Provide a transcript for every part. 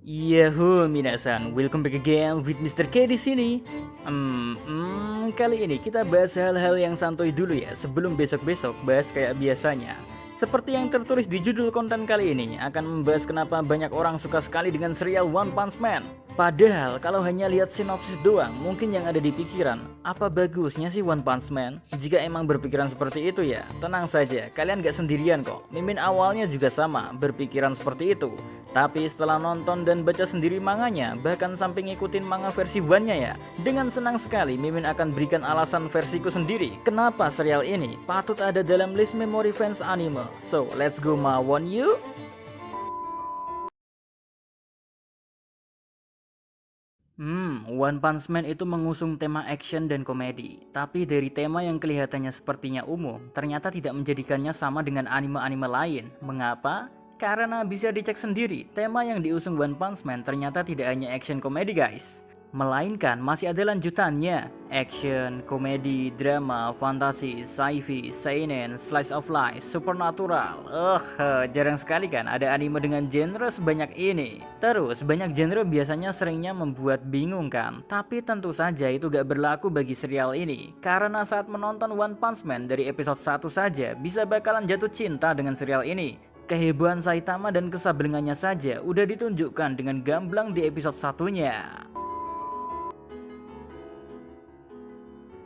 Yahoo minasan, welcome back again with Mr. K di sini. Kali ini kita bahas hal-hal yang santuy dulu ya, sebelum besok-besok bahas kayak biasanya. Seperti yang tertulis di judul konten kali ini, akan membahas kenapa banyak orang suka sekali dengan serial One Punch Man. Padahal kalau hanya lihat sinopsis doang, mungkin yang ada di pikiran, apa bagusnya sih One Punch Man? Jika emang berpikiran seperti itu ya, tenang saja, kalian gak sendirian kok. Mimin awalnya juga sama, berpikiran seperti itu. Tapi setelah nonton dan baca sendiri manganya, bahkan sampai ngikutin manga versi one-nya ya, dengan senang sekali Mimin akan berikan alasan versiku sendiri. Kenapa serial ini patut ada dalam list memori fans anime? So, let's go mawon yuk! One Punch Man itu mengusung tema action dan komedi. Tapi dari tema yang kelihatannya sepertinya umum, ternyata tidak menjadikannya sama dengan anime-anime lain. Mengapa? Karena bisa dicek sendiri, tema yang diusung One Punch Man ternyata tidak hanya action komedi guys. Melainkan masih ada lanjutannya, action, komedi, drama, fantasi, sci-fi, seinen, slice of life, supernatural. Jarang sekali kan ada anime dengan genre sebanyak ini. Terus banyak genre biasanya seringnya membuat bingung kan. Tapi tentu saja itu gak berlaku bagi serial ini. Karena saat menonton One Punch Man dari episode 1 saja bisa bakalan jatuh cinta dengan serial ini. Kehebohan Saitama dan kesablengannya saja udah ditunjukkan dengan gamblang di episode satunya.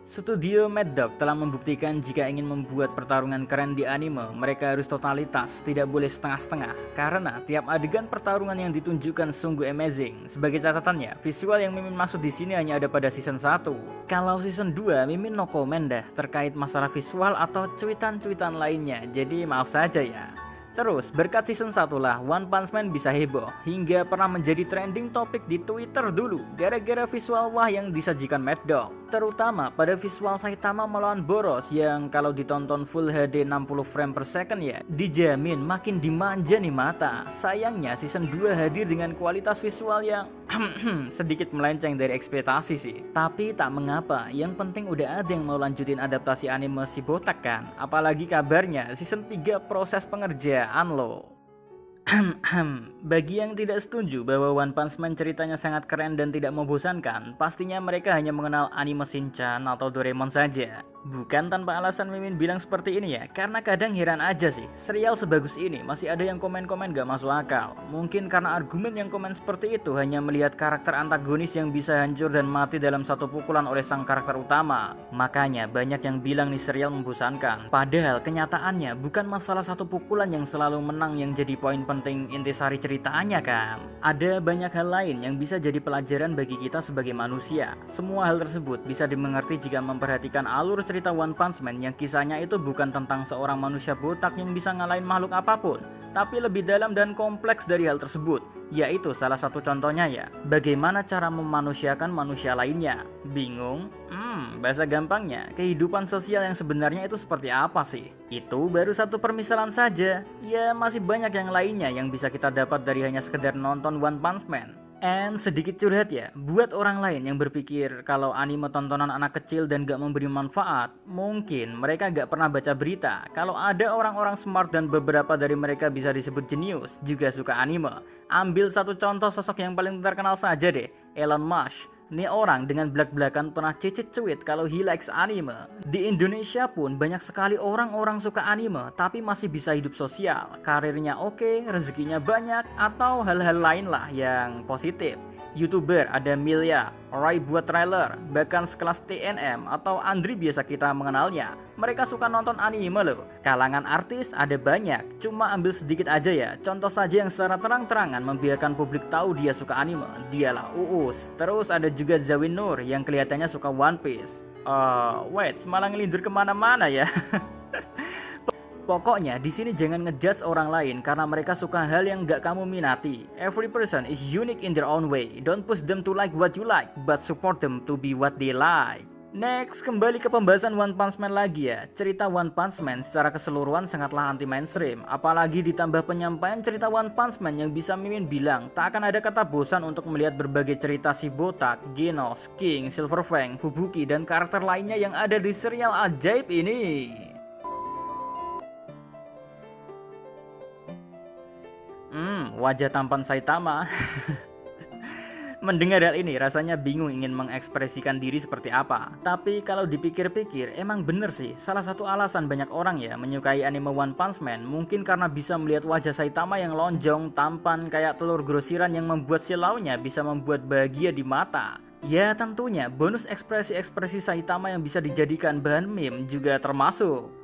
Studio Mad Dog telah membuktikan jika ingin membuat pertarungan keren di anime, mereka harus totalitas, tidak boleh setengah-setengah. Karena tiap adegan pertarungan yang ditunjukkan sungguh amazing. Sebagai catatannya, visual yang Mimin maksud di sini hanya ada pada season 1. Kalau season 2, Mimin no comment dah terkait masalah visual atau cuitan-cuitan lainnya. Jadi maaf saja ya. Terus, berkat season 1 lah, One Punch Man bisa heboh, hingga pernah menjadi trending topik di Twitter dulu, gara-gara visual wah yang disajikan Mad Dog. Terutama pada visual Saitama melawan Boros yang kalau ditonton full HD 60 frame per second ya, dijamin makin dimanja nih mata. Sayangnya season 2 hadir dengan kualitas visual yang sedikit melenceng dari ekspektasi sih. Tapi tak mengapa, yang penting udah ada yang mau lanjutin adaptasi anime si botak kan. Apalagi kabarnya season 3 proses pengerjaan loh. Bagi yang tidak setuju bahwa One Punch Man ceritanya sangat keren dan tidak membosankan, pastinya mereka hanya mengenal anime Shinchan atau Doraemon saja. Bukan tanpa alasan Mimin bilang seperti ini ya, karena kadang heran aja sih, serial sebagus ini masih ada yang komen-komen gak masuk akal. Mungkin karena argumen yang komen seperti itu hanya melihat karakter antagonis yang bisa hancur dan mati dalam satu pukulan oleh sang karakter utama. Makanya banyak yang bilang nih serial membosankan. Padahal kenyataannya bukan masalah satu pukulan yang selalu menang yang jadi poin penting intisari ceritanya kan. Ada banyak hal lain yang bisa jadi pelajaran bagi kita sebagai manusia. Semua hal tersebut bisa dimengerti jika memperhatikan alur cerita One Punch Man yang kisahnya itu bukan tentang seorang manusia botak yang bisa ngalahin makhluk apapun, tapi lebih dalam dan kompleks dari hal tersebut. Yaitu salah satu contohnya ya, bagaimana cara memanusiakan manusia lainnya. Bingung? Bahasa gampangnya, kehidupan sosial yang sebenarnya itu seperti apa sih? Itu baru satu permisalan saja. Ya masih banyak yang lainnya yang bisa kita dapat dari hanya sekedar nonton One Punch Man. And sedikit curhat ya, buat orang lain yang berpikir kalau anime tontonan anak kecil dan gak memberi manfaat, mungkin mereka gak pernah baca berita kalau ada orang-orang smart dan beberapa dari mereka bisa disebut jenius juga suka anime. Ambil satu contoh sosok yang paling terkenal saja deh, Elon Musk. Nih orang dengan belak-belakan pernah cicit cuit kalau he likes anime. Di Indonesia pun banyak sekali orang-orang suka anime tapi masih bisa hidup sosial. Karirnya oke, rezekinya banyak, atau hal-hal lain lah yang positif. YouTuber ada Milya, Rai buat trailer, bahkan sekelas TNM atau Andri biasa kita mengenalnya. Mereka suka nonton anime loh. Kalangan artis ada banyak, cuma ambil sedikit aja ya. Contoh saja yang secara terang-terangan membiarkan publik tahu dia suka anime, dialah Uus. Terus ada juga Zawin Nur yang kelihatannya suka One Piece. Wait, malah ngelindur kemana-mana ya. Pokoknya di sini jangan ngejudge orang lain karena mereka suka hal yang gak kamu minati. Every person is unique in their own way. Don't push them to like what you like, but support them to be what they like. Next, kembali ke pembahasan One Punch Man lagi ya. Cerita One Punch Man secara keseluruhan sangatlah anti mainstream. Apalagi ditambah penyampaian cerita One Punch Man yang bisa Mimin bilang tak akan ada kata bosan untuk melihat berbagai cerita si botak, Genos, King, Silver Fang, Fubuki, dan karakter lainnya yang ada di serial ajaib ini. Wajah tampan Saitama. Mendengar hal ini rasanya bingung ingin mengekspresikan diri seperti apa. Tapi kalau dipikir-pikir emang bener sih, salah satu alasan banyak orang ya menyukai anime One Punch Man mungkin karena bisa melihat wajah Saitama yang lonjong, tampan kayak telur grosiran yang membuat silaunya bisa membuat bahagia di mata. Ya tentunya bonus ekspresi-ekspresi Saitama yang bisa dijadikan bahan meme juga termasuk.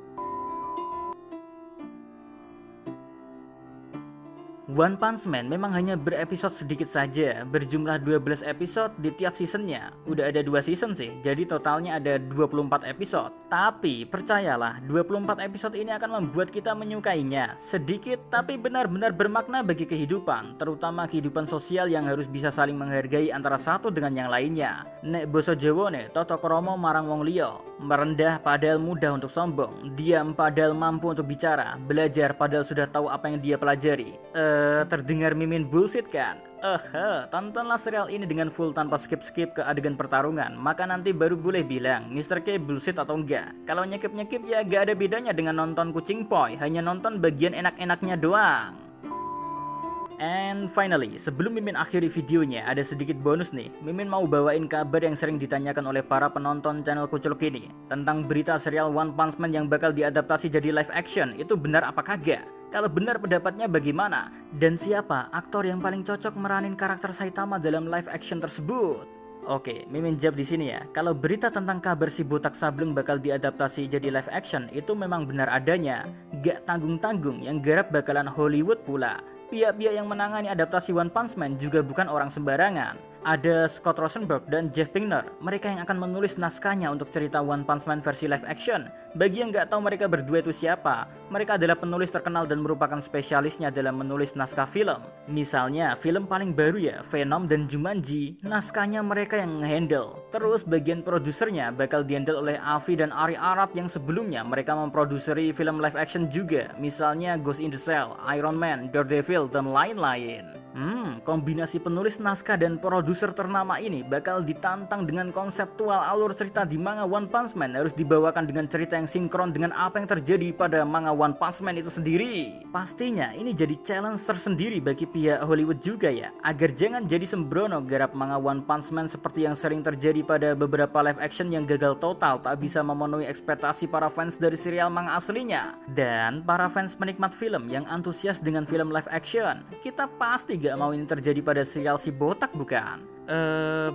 One Punch Man memang hanya berepisode sedikit saja, berjumlah 12 episode di tiap seasonnya. Udah ada 2 season sih, jadi totalnya ada 24 episode. Tapi percayalah, 24 episode ini akan membuat kita menyukainya. Sedikit tapi benar-benar bermakna bagi kehidupan, terutama kehidupan sosial yang harus bisa saling menghargai antara satu dengan yang lainnya. Nek boso Jawone, toto kromo marang wong liya, merendah padahal mudah untuk sombong, diam padahal mampu untuk bicara, belajar padahal sudah tahu apa yang dia pelajari. Terdengar mimin bullshit kan? Tontonlah serial ini dengan full tanpa skip-skip ke adegan pertarungan, maka nanti baru boleh bilang Mr. K bullshit atau enggak. Kalau nyekip-nyekip ya gak ada bedanya dengan nonton kucing poi, hanya nonton bagian enak-enaknya doang. And finally, sebelum Mimin akhiri videonya, ada sedikit bonus nih. Mimin mau bawain kabar yang sering ditanyakan oleh para penonton channel Kuculuk ini tentang berita serial One Punch Man yang bakal diadaptasi jadi live action. Itu benar apa kagak? Kalau benar pendapatnya bagaimana? Dan siapa aktor yang paling cocok meranin karakter Saitama dalam live action tersebut? Oke, Mimin jawab di sini ya. Kalau berita tentang kabar si botak sableng bakal diadaptasi jadi live action itu memang benar adanya. Gak tanggung-tanggung, yang garap bakalan Hollywood pula. Pihak-pihak yang menangani adaptasi One Punch Man juga bukan orang sembarangan. Ada Scott Rosenberg dan Jeff Pinkner. Mereka yang akan menulis naskahnya untuk cerita One Punch Man versi live action. Bagi yang nggak tahu mereka berdua itu siapa, mereka adalah penulis terkenal dan merupakan spesialisnya dalam menulis naskah film. Misalnya, film paling baru ya, Venom dan Jumanji, naskahnya mereka yang ngehandle. Terus bagian produsernya bakal dihandle oleh Avi dan Ari Arad yang sebelumnya mereka memproduseri film live action juga. Misalnya Ghost in the Shell, Iron Man, Daredevil, dan lain-lain. Kombinasi penulis naskah dan produser ternama ini bakal ditantang dengan konseptual alur cerita di manga One Punch Man harus dibawakan dengan cerita yang sinkron dengan apa yang terjadi pada manga One Punch Man itu sendiri. Pastinya ini jadi challenge tersendiri bagi pihak Hollywood juga ya, agar jangan jadi sembrono garap manga One Punch Man seperti yang sering terjadi pada beberapa live action yang gagal total, tak bisa memenuhi ekspektasi para fans dari serial manga aslinya. Dan para fans penikmat film yang antusias dengan film live action, kita pasti gak mau ini terjadi pada serial si botak bukan?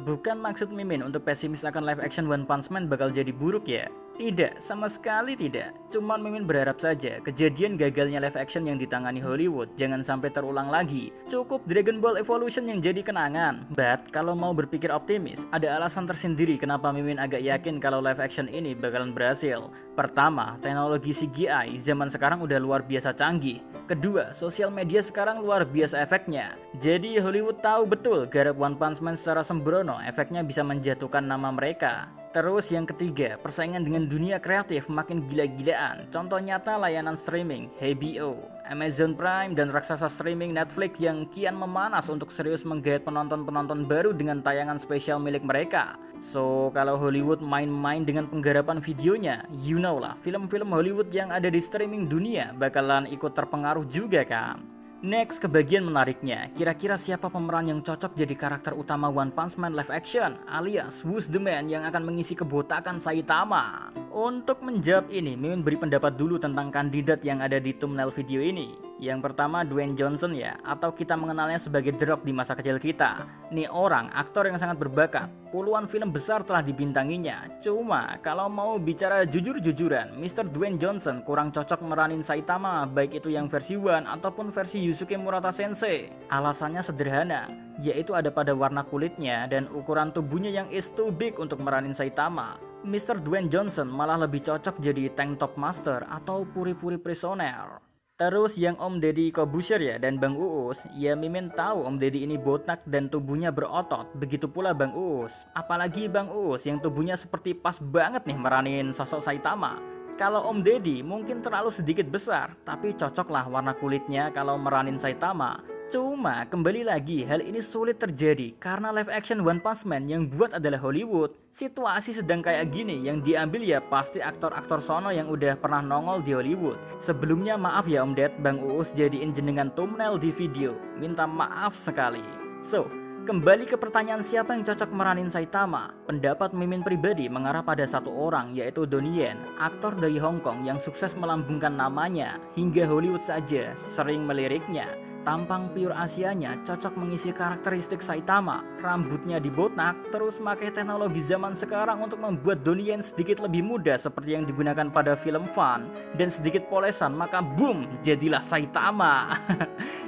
Bukan maksud Mimin untuk pesimis akan live action One Punch Man bakal jadi buruk ya. Tidak, sama sekali tidak. Cuman Mimin berharap saja kejadian gagalnya live action yang ditangani Hollywood jangan sampai terulang lagi. Cukup Dragon Ball Evolution yang jadi kenangan. But kalau mau berpikir optimis, ada alasan tersendiri kenapa Mimin agak yakin kalau live action ini bakalan berhasil. Pertama, teknologi CGI zaman sekarang udah luar biasa canggih. Kedua, sosial media sekarang luar biasa efeknya. Jadi Hollywood tahu betul garap One Punch Man secara sembrono efeknya bisa menjatuhkan nama mereka. Terus yang ketiga, persaingan dengan dunia kreatif makin gila-gilaan. Contoh nyata layanan streaming HBO, Amazon Prime, dan raksasa streaming Netflix yang kian memanas untuk serius menggait penonton-penonton baru dengan tayangan spesial milik mereka. So, kalau Hollywood main-main dengan penggarapan videonya, you know lah, film-film Hollywood yang ada di streaming dunia bakalan ikut terpengaruh juga kan. Next, ke bagian menariknya, kira-kira siapa pemeran yang cocok jadi karakter utama One Punch Man live action, alias Who's the Man yang akan mengisi kebotakan Saitama? Untuk menjawab ini, Mimin beri pendapat dulu tentang kandidat yang ada di thumbnail video ini. Yang pertama Dwayne Johnson ya, atau kita mengenalnya sebagai The Rock di masa kecil kita. Nih orang, aktor yang sangat berbakat, puluhan film besar telah dibintanginya. Cuma, kalau mau bicara jujur-jujuran, Mr. Dwayne Johnson kurang cocok meranin Saitama, baik itu yang versi One ataupun versi Yusuke Murata Sensei. Alasannya sederhana, yaitu ada pada warna kulitnya dan ukuran tubuhnya yang is too big untuk meranin Saitama. Mr. Dwayne Johnson malah lebih cocok jadi Tank Top Master atau Puri-Puri Prisoner. Terus yang Om Deddy Corbuzier ya dan Bang Uus, ya Mimin tahu Om Deddy ini botak dan tubuhnya berotot, begitu pula Bang Uus. Apalagi Bang Uus yang tubuhnya seperti pas banget nih meranin sosok Saitama. Kalau Om Deddy mungkin terlalu sedikit besar, tapi cocoklah warna kulitnya kalau meranin Saitama. Cuma kembali lagi hal ini sulit terjadi karena live action One Punch Man yang buat adalah Hollywood. Situasi sedang kayak gini yang diambil ya pasti aktor-aktor sono yang udah pernah nongol di Hollywood. Sebelumnya maaf ya Om Ded, Bang Uus jadiin jenengan thumbnail di video. Minta maaf sekali. So, Kembali ke pertanyaan siapa yang cocok meranin Saitama, pendapat Mimin pribadi mengarah pada satu orang, yaitu Donnie Yen, aktor dari Hong Kong yang sukses melambungkan namanya hingga Hollywood saja sering meliriknya. Tampang pure Asianya cocok mengisi karakteristik Saitama, rambutnya dibotak, terus pakai teknologi zaman sekarang untuk membuat Donnie Yen sedikit lebih muda seperti yang digunakan pada film Fun, dan sedikit polesan, maka boom, jadilah Saitama.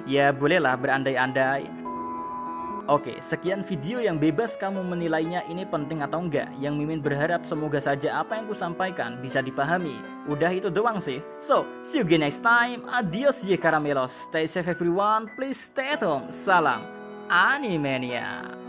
Ya bolehlah berandai-andai. Oke, sekian video yang bebas kamu menilainya ini penting atau enggak. Yang Mimin berharap semoga saja apa yang kusampaikan bisa dipahami. Udah itu doang sih. So, see you again next time. Adios ye caramelos. Stay safe everyone. Please stay at home. Salam Animania.